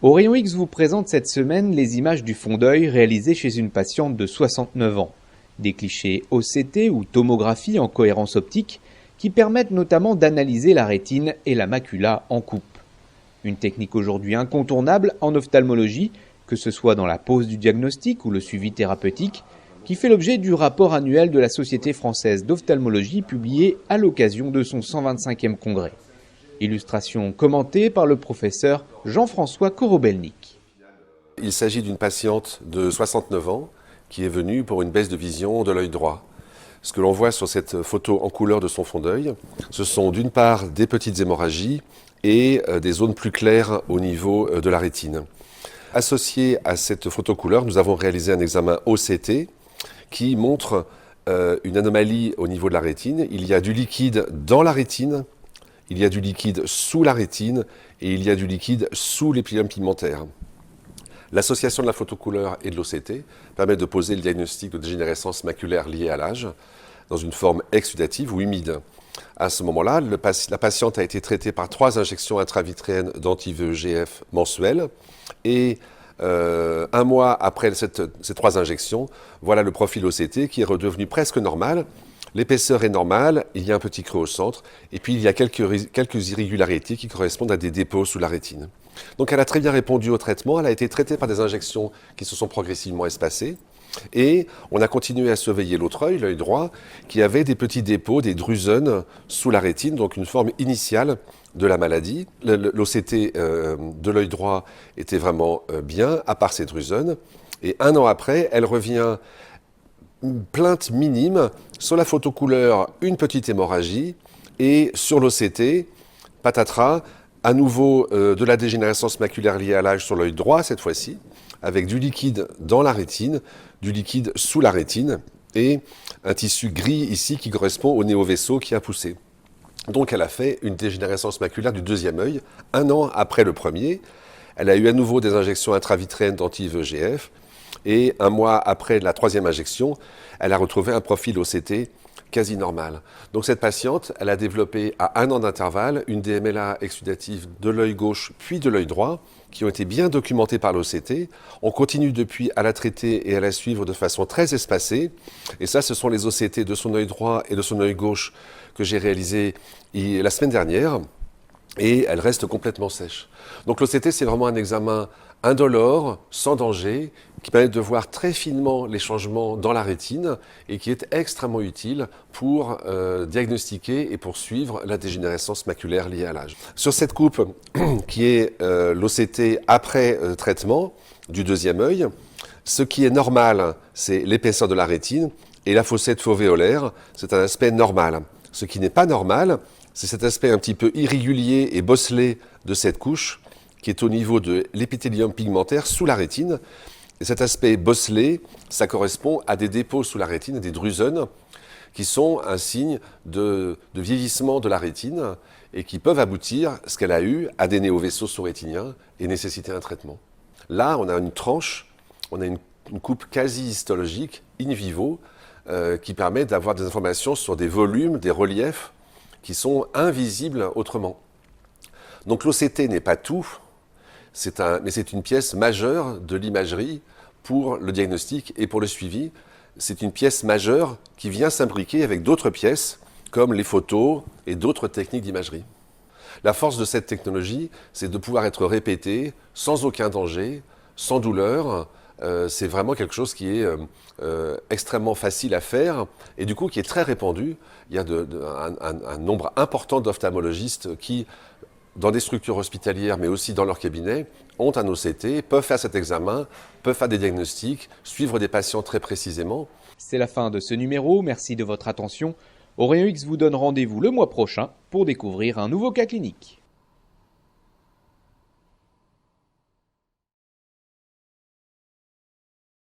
Au Rayon X vous présente cette semaine les images du fond d'œil réalisées chez une patiente de 69 ans. Des clichés OCT ou tomographie en cohérence optique qui permettent notamment d'analyser la rétine et la macula en coupe. Une technique aujourd'hui incontournable en ophtalmologie, que ce soit dans la pose du diagnostic ou le suivi thérapeutique, qui fait l'objet du rapport annuel de la Société française d'ophtalmologie publié à l'occasion de son 125e congrès. Illustration commentée par le professeur Jean-François Korobelnik. Il s'agit d'une patiente de 69 ans qui est venue pour une baisse de vision de l'œil droit. Ce que l'on voit sur cette photo en couleur de son fond d'œil, ce sont d'une part des petites hémorragies et des zones plus claires au niveau de la rétine. Associé à cette photo couleur, nous avons réalisé un examen OCT qui montre une anomalie au niveau de la rétine. Il y a du liquide dans la rétine, il y a du liquide sous la rétine et il y a du liquide sous l'épithèlium pigmentaire. L'association de la photocouleur et de l'OCT permet de poser le diagnostic de dégénérescence maculaire liée à l'âge dans une forme exsudative ou humide. À ce moment-là, la patiente a été traitée par 3 injections intravitréennes d'anti-VEGF mensuelles et 1 mois après ces 3 injections, voilà le profil OCT qui est redevenu presque normal. L'épaisseur est normale, il y a un petit creux au centre, et puis il y a quelques irrégularités qui correspondent à des dépôts sous la rétine. Donc elle a très bien répondu au traitement, elle a été traitée par des injections qui se sont progressivement espacées, et on a continué à surveiller l'autre œil, l'œil droit, qui avait des petits dépôts, des drusen sous la rétine, donc une forme initiale de la maladie. L'OCT de l'œil droit était vraiment bien, à part ces drusen, et 1 an après, elle revient une plainte minime, sur la photocouleur, une petite hémorragie, et sur l'OCT, patatras, à nouveau de la dégénérescence maculaire liée à l'âge sur l'œil droit cette fois-ci, avec du liquide dans la rétine, du liquide sous la rétine, et un tissu gris ici qui correspond au néovaisseau qui a poussé. Donc elle a fait une dégénérescence maculaire du 2e œil, 1 an après le premier. Elle a eu à nouveau des injections intravitréennes d'anti-VEGF, et 1 mois après la 3e injection, elle a retrouvé un profil OCT quasi normal. Donc cette patiente, elle a développé à 1 an d'intervalle une DMLA exsudative de l'œil gauche puis de l'œil droit, qui ont été bien documentées par l'OCT. On continue depuis à la traiter et à la suivre de façon très espacée. Et ça, ce sont les OCT de son œil droit et de son œil gauche que j'ai réalisés la semaine dernière. Et elle reste complètement sèche. Donc l'OCT, c'est vraiment un examen indolore, sans danger, qui permet de voir très finement les changements dans la rétine et qui est extrêmement utile pour diagnostiquer et pour suivre la dégénérescence maculaire liée à l'âge. Sur cette coupe, qui est l'OCT après traitement du 2e œil, ce qui est normal, c'est l'épaisseur de la rétine, et la fossette fovéolaire, c'est un aspect normal. Ce qui n'est pas normal, c'est cet aspect un petit peu irrégulier et bosselé de cette couche qui est au niveau de l'épithélium pigmentaire sous la rétine. Et cet aspect bosselé, ça correspond à des dépôts sous la rétine, des drusen, qui sont un signe de vieillissement de la rétine et qui peuvent aboutir, ce qu'elle a eu, à des néovaisseaux sous-rétiniens et nécessiter un traitement. Là, on a une tranche, on a une coupe quasi histologique, in vivo, qui permet d'avoir des informations sur des volumes, des reliefs, qui sont invisibles autrement. Donc l'OCT n'est pas tout, mais c'est une pièce majeure de l'imagerie pour le diagnostic et pour le suivi. C'est une pièce majeure qui vient s'imbriquer avec d'autres pièces, comme les photos et d'autres techniques d'imagerie. La force de cette technologie, c'est de pouvoir être répétée sans aucun danger, sans douleur. C'est vraiment quelque chose qui est extrêmement facile à faire et du coup qui est très répandu. Il y a un nombre important d'ophtalmologistes qui, dans des structures hospitalières mais aussi dans leur cabinet, ont un OCT, peuvent faire cet examen, peuvent faire des diagnostics, suivre des patients très précisément. C'est la fin de ce numéro, merci de votre attention. Au Rayon X vous donne rendez-vous le mois prochain pour découvrir un nouveau cas clinique.